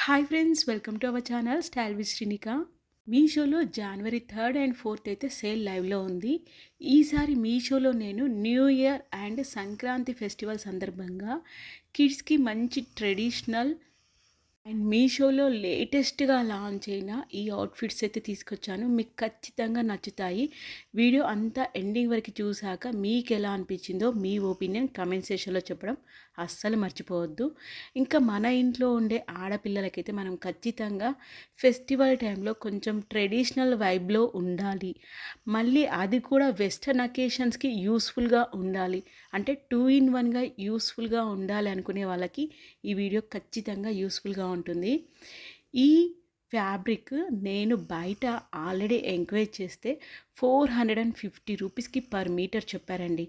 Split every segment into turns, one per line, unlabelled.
Hi friends, welcome to our channel style with Srinika. మీషోలో జనవరి 3 and 4 అయితే sale లైవ్లో ఉంది. ఈసారి మీషోలో నేను new year and Sankranti festival సందర్భంగా కిడ్స్కి మంచి ట్రెడిషనల్ అండ్ మీషోలో లేటెస్ట్గా లాంచ్ అయిన ఈ అవుట్ఫిట్స్ అయితే తీసుకొచ్చాను. మీకు ఖచ్చితంగా నచ్చుతాయి. వీడియో అంతా ఎండింగ్ వరకు చూసాక మీకు ఎలా అనిపించిందో మీ ఒపీనియన్ కమెంట్ సెక్షన్లో చెప్పడం అస్సలు మర్చిపోవద్దు. ఇంకా మన ఇంట్లో ఉండే ఆడపిల్లలకైతే మనం ఖచ్చితంగా ఫెస్టివల్ టైంలో కొంచెం ట్రెడిషనల్ వైబ్లో ఉండాలి. మళ్ళీ అది కూడా వెస్టర్న్ అకేషన్స్కి యూస్ఫుల్గా ఉండాలి. అంటే 2 in 1గా యూస్ఫుల్గా ఉండాలి అనుకునే వాళ్ళకి ఈ వీడియో ఖచ్చితంగా యూస్ఫుల్గా ఉంటుంది. ఈ ఫ్యాబ్రిక్ నేను బయట ఆల్రెడీ ఎంక్వైరీ చేస్తే 450 రూపీస్కి పర్ మీటర్ చెప్పారండి.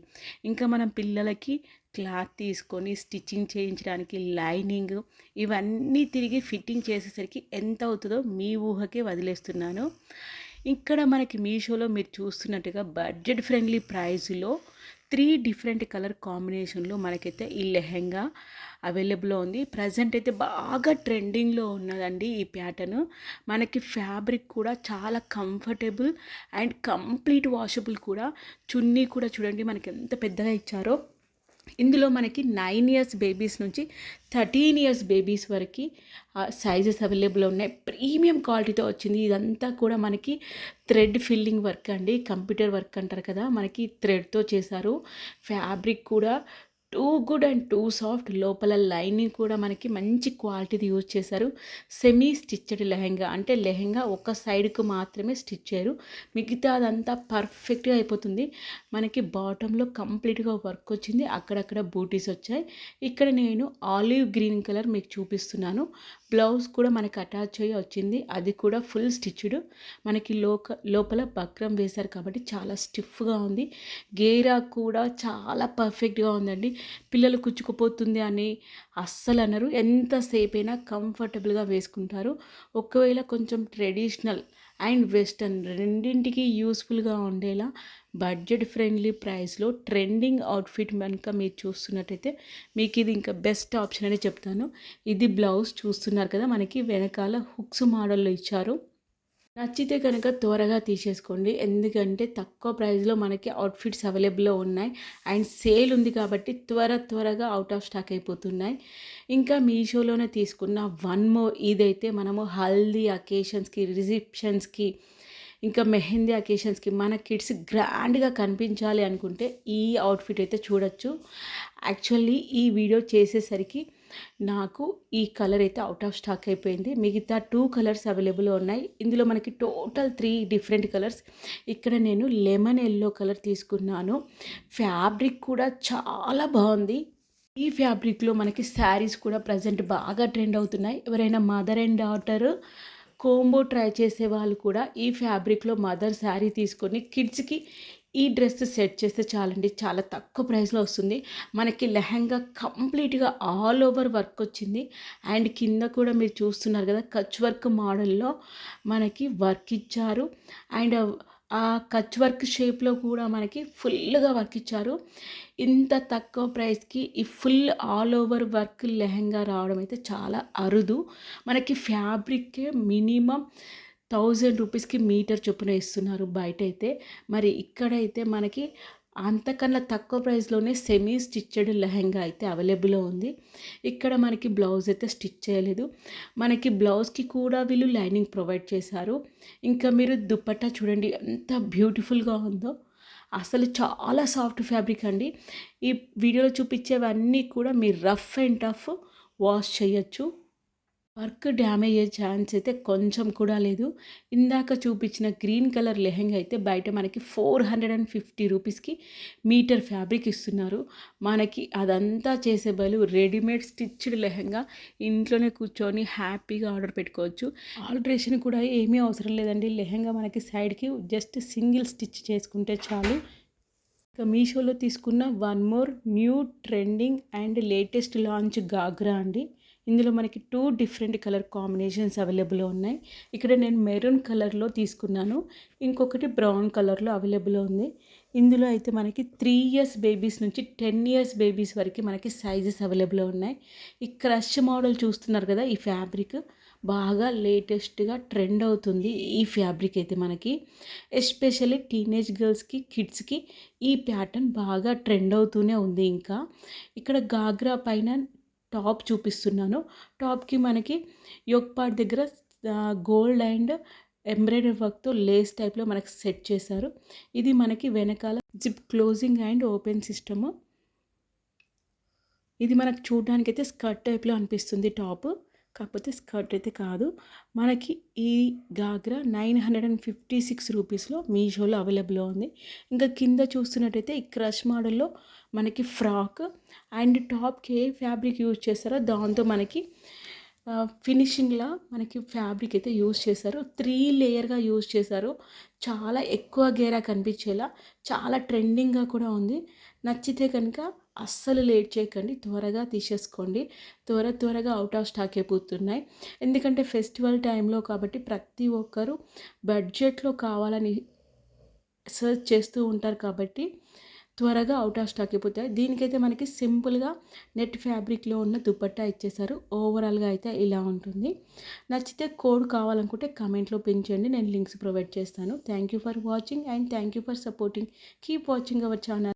ఇంకా మనం పిల్లలకి క్లాత్ తీసుకొని స్టిచ్చింగ్ చేయించడానికి లైనింగ్ ఇవన్నీ తిరిగి ఫిట్టింగ్ చేసేసరికి ఎంత అవుతుందో మీ ఊహకే వదిలేస్తున్నాను. ఇక్కడ మనకి మీషోలో మీరు చూస్తున్నట్టుగా బడ్జెట్ ఫ్రెండ్లీ ప్రైస్లో 3 డిఫరెంట్ కలర్ కాంబినేషన్లో మనకైతే ఈ లెహెంగా అవైలబుల్లో ఉంది. ప్రజెంట్ అయితే బాగా ట్రెండింగ్లో ఉన్నదండి ఈ ప్యాటర్న్. మనకి ఫ్యాబ్రిక్ కూడా చాలా కంఫర్టబుల్ అండ్ కంప్లీట్ వాషబుల్ కూడా. చున్నీ కూడా చూడండి మనకి ఎంత పెద్దగా ఇచ్చారో. ఇందులో మనకి 9 ఇయర్స్ బేబీస్ నుంచి 13 ఇయర్స్ బేబీస్ వరకు సైజెస్ అవైలబుల్ ఉన్నాయి. ప్రీమియం క్వాలిటీతో వచ్చింది. ఇదంతా కూడా మనకి థ్రెడ్ ఫిల్లింగ్ వర్క్ అండి. కంప్యూటర్ వర్క్ అంటారు కదా, మనకి థ్రెడ్తో చేశారు. ఫ్యాబ్రిక్ కూడా too good and two soft. లోపల లైనింగ్ కూడా మనకి మంచి క్వాలిటీది యూజ్ చేశారు. సెమీ స్టిచ్డ్ లెహెంగా, అంటే లెహెంగా ఒక సైడ్కు మాత్రమే స్టిచ్ చేయరు, మిగతా అదంతా పర్ఫెక్ట్గా అయిపోతుంది. మనకి బాటంలో కంప్లీట్గా వర్క్ వచ్చింది, అక్కడక్కడ బూటీస్ వచ్చాయి. ఇక్కడ నేను ఆలివ్ గ్రీన్ కలర్ మీకు చూపిస్తున్నాను. బ్లౌజ్ కూడా మనకి అటాచ్ అయ్యి వచ్చింది, అది కూడా ఫుల్ స్టిచ్డ్. మనకి లోపల బక్రం వేశారు కాబట్టి చాలా స్టిఫ్గా ఉంది. గేరా కూడా చాలా పర్ఫెక్ట్గా ఉందండి. పిల్లలు కుచ్చుకుపోతుంది అని అస్సలు అనరు. ఎంతసేపు అయినా కంఫర్టబుల్గా వేసుకుంటారు. ఒకవేళ కొంచెం ట్రెడిషనల్ అండ్ వెస్టర్న్ రెండింటికి యూస్ఫుల్గా ఉండేలా బడ్జెట్ ఫ్రెండ్లీ ప్రైస్లో ట్రెండింగ్ అవుట్ఫిట్ కనుక మీరు చూస్తున్నట్టయితే మీకు ఇది ఇంకా బెస్ట్ ఆప్షన్ అని చెప్తాను. ఇది బ్లౌజ్ చూస్తున్నారు కదా, మనకి వెనకాల హుక్స్ మోడల్లో ఇచ్చారు. నచ్చితే కనుక త్వరగా తీసేసుకోండి, ఎందుకంటే తక్కువ ప్రైస్లో మనకి అవుట్ఫిట్స్ అవైలబుల్లో ఉన్నాయి. అండ్ సేల్ ఉంది కాబట్టి త్వరగా అవుట్ ఆఫ్ స్టాక్ అయిపోతున్నాయి. ఇంకా మీషోలోనే తీసుకున్న వన్ మోర్, ఇదైతే మనము హల్దీ అకేషన్స్కి, రిసెప్షన్స్కి, ఇంకా మెహందీ అకేషన్స్కి మన కిడ్స్ గ్రాండ్గా కనిపించాలి అనుకుంటే ఈ అవుట్ఫిట్ అయితే చూడొచ్చు. యాక్చువల్లీ ఈ వీడియో చేసేసరికి నాకు ఈ కలర్ అయితే అవుట్ ఆఫ్ స్టాక్ అయిపోయింది. మిగతా 2 కలర్స్ అవైలబుల్ ఉన్నాయి. ఇందులో మనకి టోటల్ 3 డిఫరెంట్ కలర్స్. ఇక్కడ నేను లెమన్ ఎల్లో కలర్ తీసుకున్నాను. ఫ్యాబ్రిక్ కూడా చాలా బాగుంది. ఈ ఫ్యాబ్రిక్లో మనకి శారీస్ కూడా ప్రజెంట్ బాగా ట్రెండ్ అవుతున్నాయి. ఎవరైనా mother and daughter combo try చేసే వాళ్ళు కూడా ఈ ఫ్యాబ్రిక్లో మదర్ శారీ తీసుకొని కిడ్స్కి ఈ డ్రెస్ సెట్ చేస్తే చాలండి, చాలా తక్కువ ప్రైస్లో వస్తుంది. మనకి లెహంగా కంప్లీట్గా ఆల్ ఓవర్ వర్క్ వచ్చింది. అండ్ కింద కూడా మీరు చూస్తున్నారు కదా, కచ్ వర్క్ మోడల్లో మనకి వర్క్ ఇచ్చారు. అండ్ ఆ కచ్ వర్క్ షేప్లో కూడా మనకి ఫుల్గా వర్క్ ఇచ్చారు. ఇంత తక్కువ ప్రైస్కి ఈ full all over work lehenga రావడం అయితే చాలా అరుదు. మనకి ఫ్యాబ్రిక్కే మినిమం 1000 రూపీస్కి మీటర్ చొప్పున ఇస్తున్నారు బయట అయితే. మరి ఇక్కడైతే మనకి అంతకన్నా తక్కువ ప్రైస్లోనే సెమీ స్టిచ్డ్ లెహంగా అయితే అవైలబుల్లో ఉంది. ఇక్కడ మనకి బ్లౌజ్ అయితే స్టిచ్ చేయలేదు. మనకి బ్లౌజ్కి కూడా వీళ్ళు లైనింగ్ ప్రొవైడ్ చేశారు. ఇంకా మీరు దుపట్టా చూడండి ఎంత బ్యూటిఫుల్గా ఉందో. అసలు చాలా సాఫ్ట్ ఫ్యాబ్రిక్ అండి. ఈ వీడియోలో చూపించేవన్నీ కూడా మీరు రఫ్ అండ్ టఫ్ వాష్ చేయొచ్చు. వర్క్ డ్యామేజ్ అయ్యే ఛాన్స్ అయితే కొంచెం కూడా లేదు. ఇందాక చూపించిన గ్రీన్ కలర్ లెహంగా అయితే బయట మనకి 450 రూపీస్కి మీటర్ ఫ్యాబ్రిక్ ఇస్తున్నారు. మనకి అదంతా చేసే బదులు రెడీమేడ్ స్టిచ్డ్ లెహంగా ఇంట్లోనే కూర్చొని హ్యాపీగా ఆర్డర్ పెట్టుకోవచ్చు. ఆల్టరేషన్ కూడా ఏమీ అవసరం లేదండి. లెహంగా మనకి సైడ్కి జస్ట్ సింగిల్ స్టిచ్ చేసుకుంటే చాలు. ఇక మీషోలో తీసుకున్న one more new trending and latest launch ghagra అండి. ఇందులో మనకి 2 డిఫరెంట్ కలర్ కాంబినేషన్స్ అవైలబుల్ ఉన్నాయి. ఇక్కడ నేను మెరూన్ కలర్లో తీసుకున్నాను, ఇంకొకటి బ్రౌన్ కలర్లో అవైలబుల్ ఉంది. ఇందులో అయితే మనకి 3 ఇయర్స్ బేబీస్ నుంచి 10 ఇయర్స్ బేబీస్ వరకు మనకి సైజెస్ అవైలబుల్ ఉన్నాయి. ఈ క్రష్ మోడల్ చూస్తున్నారు కదా, ఈ ఫ్యాబ్రిక్ బాగా లేటెస్ట్గా ట్రెండ్ అవుతుంది. ఈ ఫ్యాబ్రిక్ అయితే మనకి ఎస్పెషల్లీ టీనేజ్ గర్ల్స్కి, కిడ్స్కి ఈ ప్యాటర్న్ బాగా ట్రెండ్ అవుతూనే ఉంది. ఇంకా ఇక్కడ గాగ్రా పైన టాప్ చూపిస్తున్నాను. టాప్కి మనకి యోక్ పార్ట్ దగ్గర గోల్డ్ అండ్ ఎంబ్రాయిడరీ వర్క్తో లేస్ టైప్లో మనకి సెట్ చేశారు. ఇది మనకి వెనకాల zip closing and open system. ఇది మనకు చూడడానికి అయితే స్కర్ట్ టైప్లో అనిపిస్తుంది టాప్, కాకపోతే స్కర్ట్ అయితే కాదు. మనకి ఈ గాగ్రా 956 రూపీస్లో మీషోలో అవైలబుల్లో ఉంది. ఇంకా కింద చూస్తున్నట్టయితే ఈ క్రష్ మోడల్లో మనకి ఫ్రాక్ అండ్ టాప్కి ఏ ఫ్యాబ్రిక్ యూజ్ చేస్తారో దాంతో మనకి ఫినిషింగ్లా మనకి ఫ్యాబ్రిక్ అయితే యూజ్ చేశారు. 3 లేయర్గా యూజ్ చేశారు. చాలా ఎక్కువ గేరా కనిపించేలా చాలా ట్రెండింగ్గా కూడా ఉంది. నచ్చితే కనుక అస్సలు లేట్ చేయకండి, త్వరగా తీసేసుకోండి. త్వరగా అవుట్ ఆఫ్ స్టాక్ అయిపోతున్నాయి. ఎందుకంటే ఫెస్టివల్ టైంలో కాబట్టి ప్రతి ఒక్కరు బడ్జెట్లో కావాలని సెర్చ్ చేస్తూ ఉంటారు కాబట్టి త్వరగా అవుట్ ఆఫ్ స్టాక్ అయిపోతాయి. దీనికైతే మనకి సింపుల్గా నెట్ ఫ్యాబ్రిక్లో ఉన్న దుపట్టా ఇచ్చేసారు. ఓవరాల్గా అయితే ఇలా ఉంటుంది. నచ్చితే కోడ్ కావాలనుకుంటే కమెంట్లో పిన్ చేయండి, నేను లింక్స్ ప్రొవైడ్ చేస్తాను. Thank you for watching and thank you for supporting. Keep watching our channel.